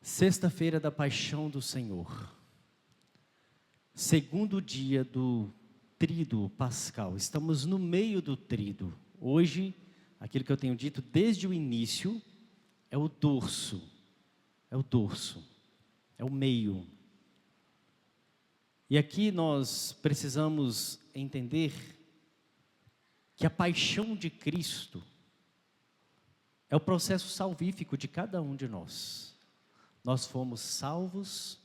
Sexta-feira da Paixão do Senhor, segundo dia do tríduo pascal, estamos no meio do tríduo. Hoje, aquilo que eu tenho dito desde o início, é o dorso, é o meio. E aqui nós precisamos entender que a paixão de Cristo é o processo salvífico de cada um de nós. Nós fomos salvos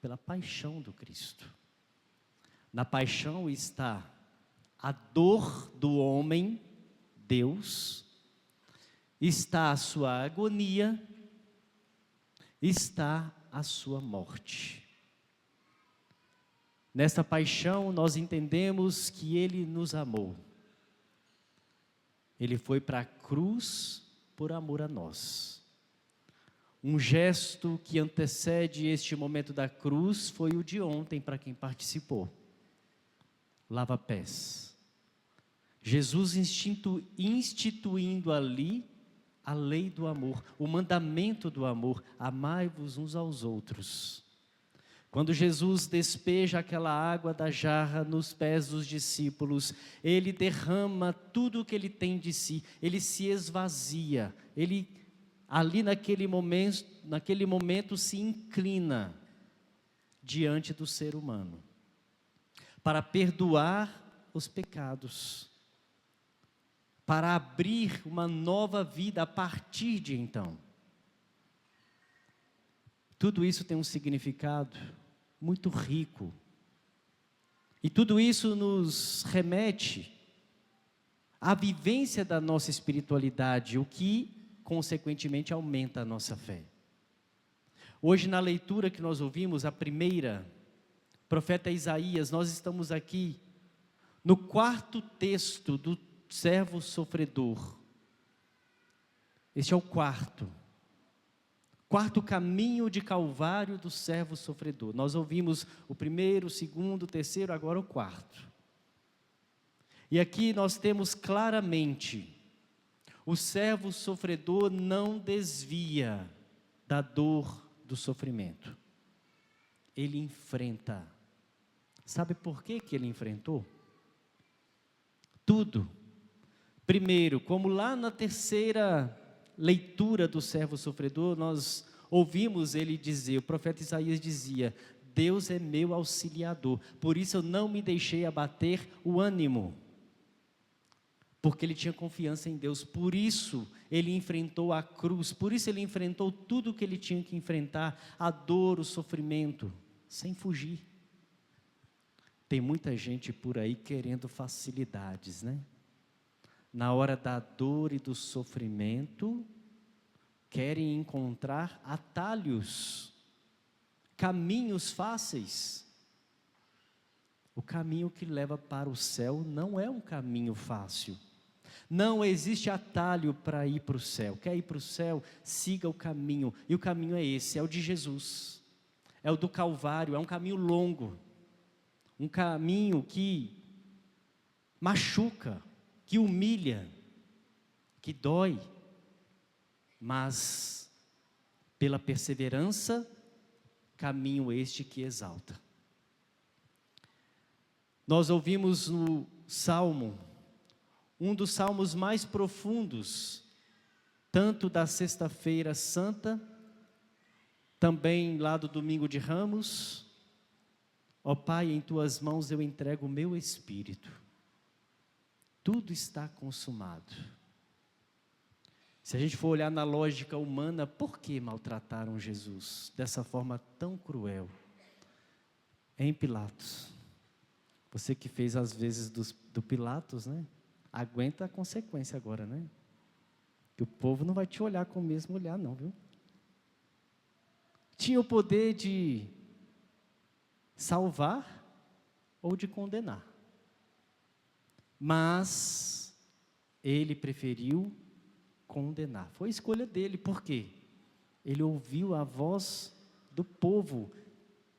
pela paixão do Cristo. Na paixão está a dor do homem, Deus, está a sua agonia, está a sua morte. Nesta paixão nós entendemos que Ele nos amou. Ele foi para a cruz por amor a nós. Um gesto que antecede este momento da cruz foi o de ontem para quem participou. Lava pés. Jesus instituindo ali a lei do amor, o mandamento do amor, amai-vos uns aos outros. Quando Jesus despeja aquela água da jarra nos pés dos discípulos, Ele derrama tudo o que Ele tem de si, Ele se esvazia, Ele ali naquele momento se inclina diante do ser humano, para perdoar os pecados, para abrir uma nova vida a partir de então. Tudo isso tem um significado muito rico, e tudo isso nos remete à vivência da nossa espiritualidade, o que consequentemente aumenta a nossa fé. Hoje na leitura que nós ouvimos, a primeira, profeta Isaías, nós estamos aqui no quarto texto do servo sofredor. Este é o quarto caminho de Calvário do servo sofredor. Nós ouvimos o primeiro, o segundo, o terceiro, agora o quarto. E aqui nós temos claramente: o servo sofredor não desvia da dor do sofrimento. Ele enfrenta. Sabe por que ele enfrentou? Tudo. Primeiro, como lá na terceira leitura do servo sofredor, nós ouvimos ele dizer, o profeta Isaías dizia: Deus é meu auxiliador, por isso eu não me deixei abater o ânimo. Porque ele tinha confiança em Deus, por isso ele enfrentou a cruz, por isso ele enfrentou tudo o que ele tinha que enfrentar, a dor, o sofrimento, sem fugir. Tem muita gente por aí querendo facilidades, né? Na hora da dor e do sofrimento, querem encontrar atalhos, caminhos fáceis. O caminho que leva para o céu não é um caminho fácil. Não existe atalho para ir para o céu. Quer ir para o céu? Siga o caminho. E o caminho é esse, é o de Jesus. É o do Calvário, é um caminho longo. Um caminho que machuca, que humilha, que dói. Mas, pela perseverança, caminho este que exalta. Nós ouvimos no Salmo, um dos salmos mais profundos, tanto da Sexta-feira Santa, também lá do Domingo de Ramos: ó Pai, em Tuas mãos eu entrego o meu espírito, tudo está consumado. Se a gente for olhar na lógica humana, por que maltrataram Jesus dessa forma tão cruel? Em Pilatos, você que fez as vezes do Pilatos, né? Aguenta a consequência agora, né? Que o povo não vai te olhar com o mesmo olhar não, viu? Tinha o poder de salvar ou de condenar. Mas ele preferiu condenar. Foi a escolha dele. Por quê? Ele ouviu a voz do povo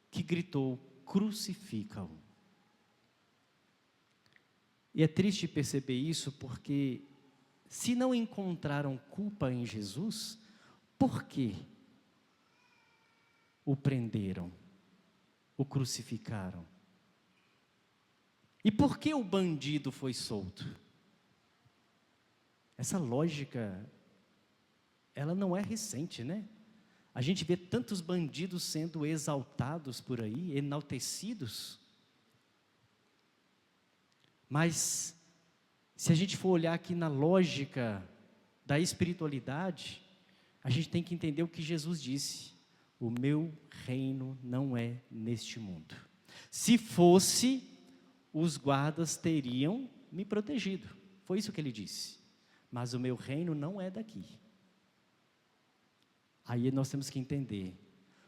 que gritou: crucifica-o. E é triste perceber isso, porque se não encontraram culpa em Jesus, por quê? o prenderam, o crucificaram. E por que o bandido foi solto? Essa lógica, ela não é recente, né? A gente vê tantos bandidos sendo exaltados por aí, enaltecidos. Mas, se a gente for olhar aqui na lógica da espiritualidade, a gente tem que entender o que Jesus disse: o meu reino não é neste mundo. Se fosse, os guardas teriam me protegido. Foi isso que ele disse. Mas o meu reino não é daqui. Aí nós temos que entender,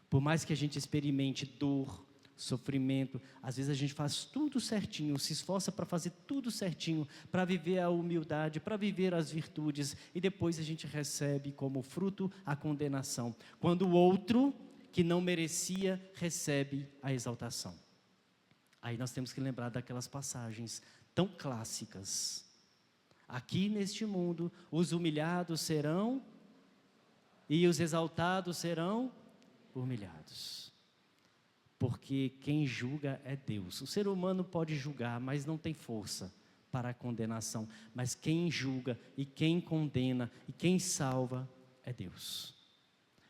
por mais que a gente experimente dor, sofrimento, às vezes a gente faz tudo certinho, se esforça para fazer tudo certinho, para viver a humildade, para viver as virtudes, e depois a gente recebe como fruto a condenação, quando o outro, que não merecia, recebe a exaltação. Aí nós temos que lembrar daquelas passagens tão clássicas. Aqui neste mundo, os humilhados serão e os exaltados serão humilhados. Porque quem julga é Deus. O ser humano pode julgar, mas não tem força para a condenação. Mas quem julga e quem condena e quem salva é Deus.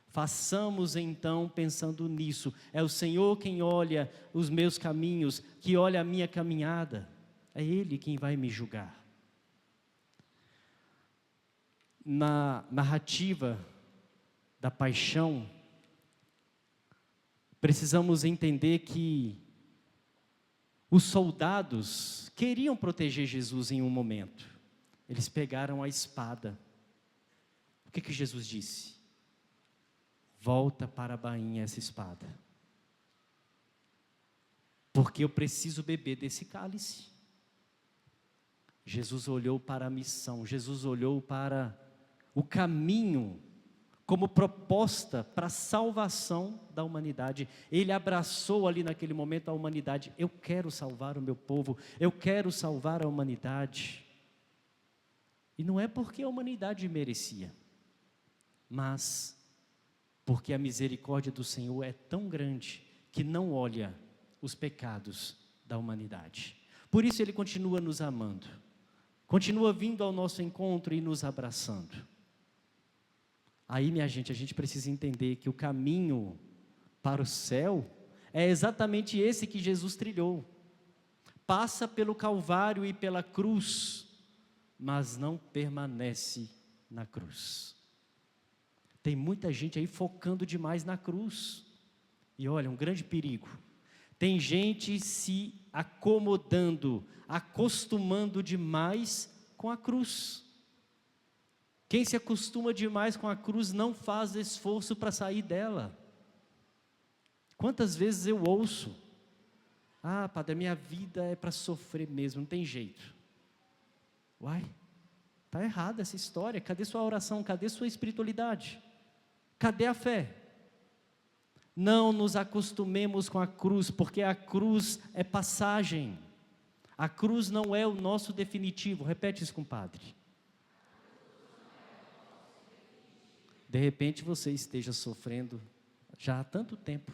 Façamos então pensando nisso. É o Senhor quem olha os meus caminhos, que olha a minha caminhada. É Ele quem vai me julgar. Na narrativa da paixão, precisamos entender que os soldados queriam proteger Jesus em um momento. Eles pegaram a espada. O que Jesus disse? Volta para a bainha essa espada. Porque eu preciso beber desse cálice. Jesus olhou para a missão, Jesus olhou para o caminho como proposta para a salvação da humanidade. Ele abraçou ali naquele momento a humanidade. Eu quero salvar o meu povo, eu quero salvar a humanidade. E não é porque a humanidade merecia, mas porque a misericórdia do Senhor é tão grande que não olha os pecados da humanidade. Por isso Ele continua nos amando, continua vindo ao nosso encontro e nos abraçando. Aí, minha gente, a gente precisa entender que o caminho para o céu é exatamente esse que Jesus trilhou. Passa pelo Calvário e pela cruz, mas não permanece na cruz. Tem muita gente aí focando demais na cruz. E olha, um grande perigo. Tem gente se acomodando, acostumando demais com a cruz. Quem se acostuma demais com a cruz não faz esforço para sair dela. Quantas vezes eu ouço: ah, padre, a minha vida é para sofrer mesmo, não tem jeito. Uai, está errada essa história. Cadê sua oração? Cadê sua espiritualidade? Cadê a fé? Não nos acostumemos com a cruz, porque a cruz é passagem. A cruz não é o nosso definitivo. Repete isso, compadre. De repente você esteja sofrendo já há tanto tempo.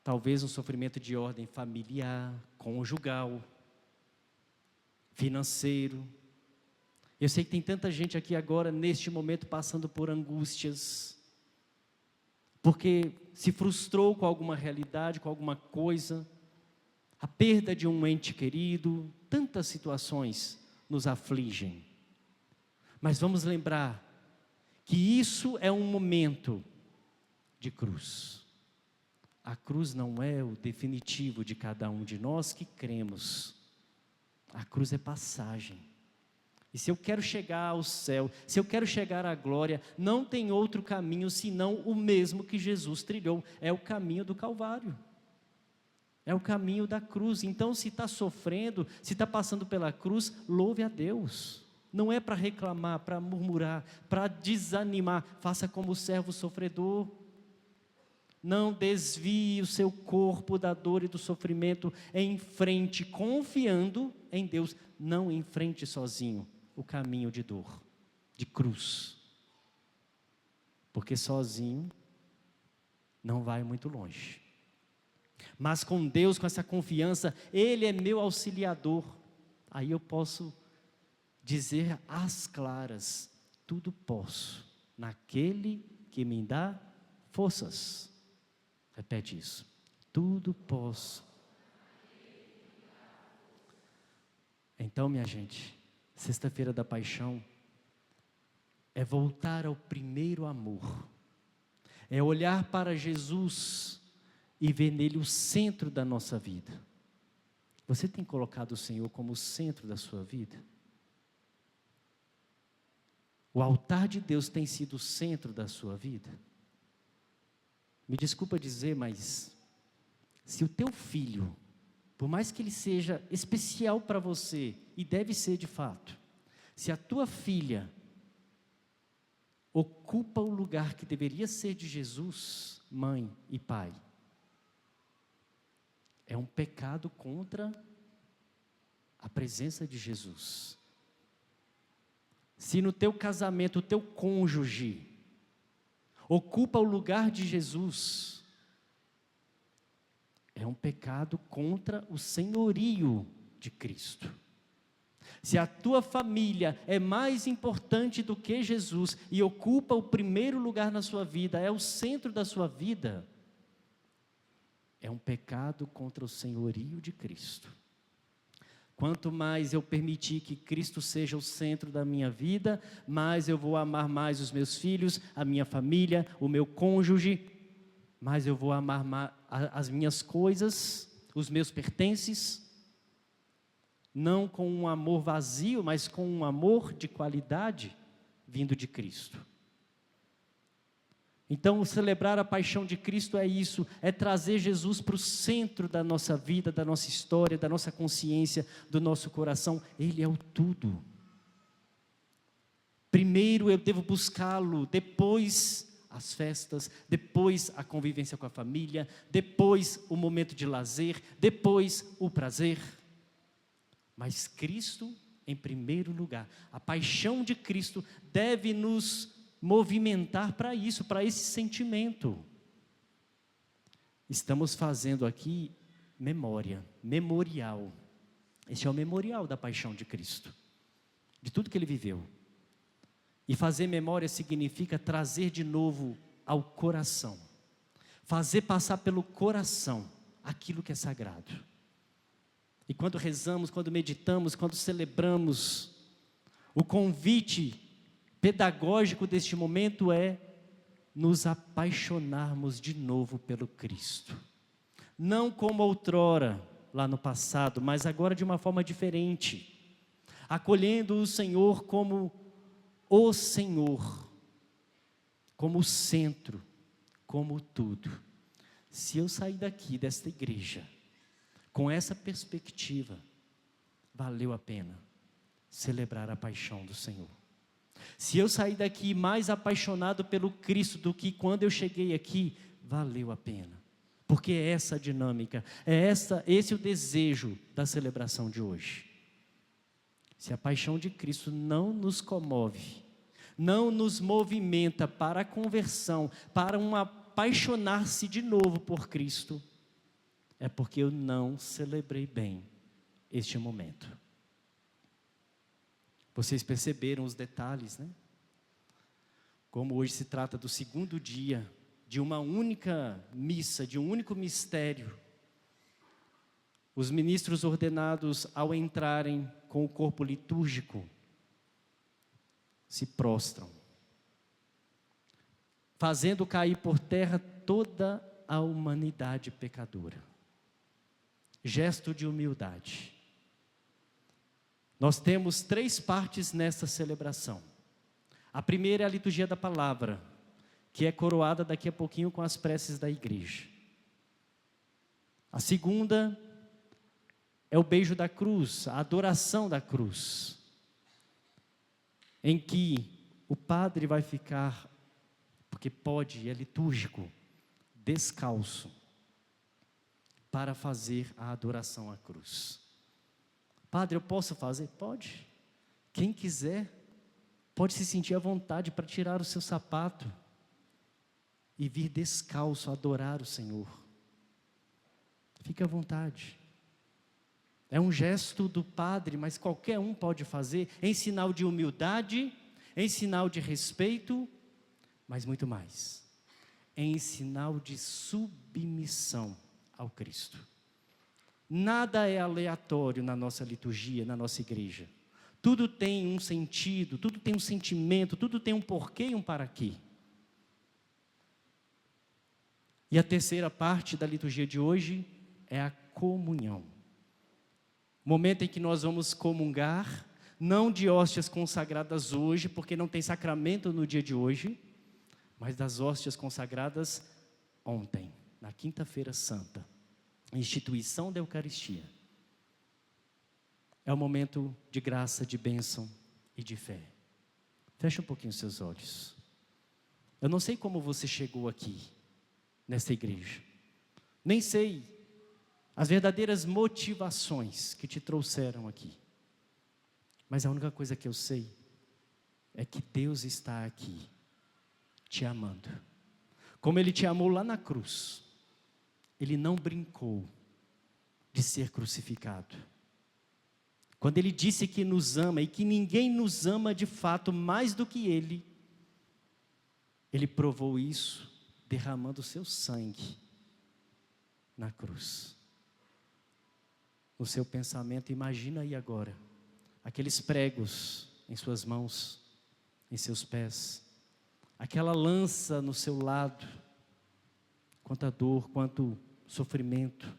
Talvez um sofrimento de ordem familiar, conjugal, financeiro. Eu sei que tem tanta gente aqui agora, neste momento, passando por angústias, porque se frustrou com alguma realidade, com alguma coisa, a perda de um ente querido, tantas situações nos afligem. Mas vamos lembrar que isso é um momento de cruz. A cruz não é o definitivo de cada um de nós que cremos. A cruz é passagem. E se eu quero chegar ao céu, se eu quero chegar à glória, não tem outro caminho senão o mesmo que Jesus trilhou. É o caminho do Calvário. É o caminho da cruz. Então, se está sofrendo, se está passando pela cruz, louve a Deus. Não é para reclamar, para murmurar, para desanimar. Faça como o servo sofredor. Não desvie o seu corpo da dor e do sofrimento. Em frente, confiando em Deus. Não enfrente sozinho o caminho de dor, de cruz. Porque sozinho não vai muito longe. Mas com Deus, com essa confiança, Ele é meu auxiliador. Aí eu posso dizer às claras: tudo posso naquele que me dá forças. Repete isso. Tudo posso. Então, minha gente, sexta-feira da paixão é voltar ao primeiro amor. É olhar para Jesus e ver nele o centro da nossa vida. Você tem colocado o Senhor como o centro da sua vida? O altar de Deus tem sido o centro da sua vida? Me desculpa dizer, mas se o teu filho, por mais que ele seja especial para você, e deve ser de fato, se a tua filha ocupa o lugar que deveria ser de Jesus, mãe e pai, é um pecado contra a presença de Jesus. Se no teu casamento o teu cônjuge ocupa o lugar de Jesus, é um pecado contra o senhorio de Cristo. Se a tua família é mais importante do que Jesus e ocupa o primeiro lugar na sua vida, é o centro da sua vida, é um pecado contra o senhorio de Cristo. Quanto mais eu permitir que Cristo seja o centro da minha vida, mais eu vou amar mais os meus filhos, a minha família, o meu cônjuge, mais eu vou amar as minhas coisas, os meus pertences, não com um amor vazio, mas com um amor de qualidade vindo de Cristo. Então, celebrar a paixão de Cristo é isso, é trazer Jesus para o centro da nossa vida, da nossa história, da nossa consciência, do nosso coração. Ele é o tudo. Primeiro eu devo buscá-lo, depois as festas, depois a convivência com a família, depois o momento de lazer, depois o prazer. Mas Cristo em primeiro lugar. A paixão de Cristo deve nos movimentar para isso, para esse sentimento. Estamos fazendo aqui memorial. Esse é o memorial da paixão de Cristo, de tudo que Ele viveu. E fazer memória significa trazer de novo ao coração, fazer passar pelo coração aquilo que é sagrado. E quando rezamos, quando meditamos, quando celebramos, o convite pedagógico deste momento é nos apaixonarmos de novo pelo Cristo. Não como outrora, lá no passado, mas agora de uma forma diferente. Acolhendo o Senhor como o Senhor, como o centro, como o tudo. Se eu sair daqui, desta igreja, com essa perspectiva, valeu a pena celebrar a paixão do Senhor. Se eu sair daqui mais apaixonado pelo Cristo do que quando eu cheguei aqui, valeu a pena. Porque é essa a dinâmica, esse é o desejo da celebração de hoje. Se a paixão de Cristo não nos comove, não nos movimenta para a conversão, para um apaixonar-se de novo por Cristo, é porque eu não celebrei bem este momento. Vocês perceberam os detalhes, né? Como hoje se trata do segundo dia de uma única missa, de um único mistério. Os ministros ordenados, ao entrarem com o corpo litúrgico, se prostram, fazendo cair por terra toda a humanidade pecadora. Gesto de humildade. Nós temos 3 partes nessa celebração. A primeira é a liturgia da palavra, que é coroada daqui a pouquinho com as preces da igreja. A segunda é o beijo da cruz, a adoração da cruz, em que o padre vai ficar, porque pode, é litúrgico, descalço, para fazer a adoração à cruz. Padre, eu posso fazer? Pode. Quem quiser, pode se sentir à vontade para tirar o seu sapato. e vir descalço adorar o Senhor. Fique à vontade. É um gesto do padre, mas qualquer um pode fazer, em sinal de humildade, em sinal de respeito, mas muito mais, em sinal de submissão ao Cristo. Nada é aleatório na nossa liturgia, na nossa igreja. Tudo tem um sentido, tudo tem um sentimento, tudo tem um porquê e um para quê. E a terceira parte da liturgia de hoje é a comunhão. Momento em que nós vamos comungar, não de hóstias consagradas hoje, porque não tem sacramento no dia de hoje, mas das hóstias consagradas ontem, na quinta-feira santa, instituição da Eucaristia. É um momento de graça, de bênção e de fé. Feche um pouquinho os seus olhos. Eu não sei como você chegou aqui, nesta igreja. Nem sei as verdadeiras motivações que te trouxeram aqui. Mas a única coisa que eu sei é que Deus está aqui, te amando. Como Ele te amou lá na cruz, Ele não brincou de ser crucificado. Quando Ele disse que nos ama e que ninguém nos ama de fato mais do que Ele, Ele provou isso derramando o seu sangue na cruz. No seu pensamento, imagina aí agora, aqueles pregos em suas mãos, em seus pés, aquela lança no seu lado, quanta dor, quanto sofrimento,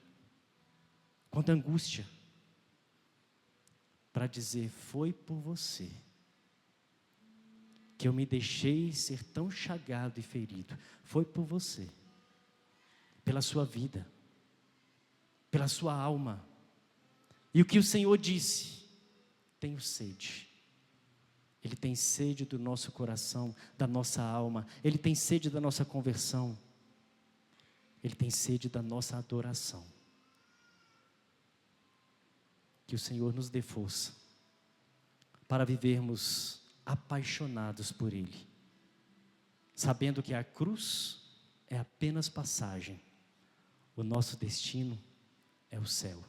quanta angústia, para dizer, foi por você que eu me deixei ser tão chagado e ferido, foi por você, pela sua vida, pela sua alma. E o que o Senhor disse, tenho sede. Ele tem sede do nosso coração, da nossa alma, Ele tem sede da nossa conversão, Ele tem sede da nossa adoração. Que o Senhor nos dê força para vivermos apaixonados por Ele, sabendo que a cruz é apenas passagem, o nosso destino é o céu.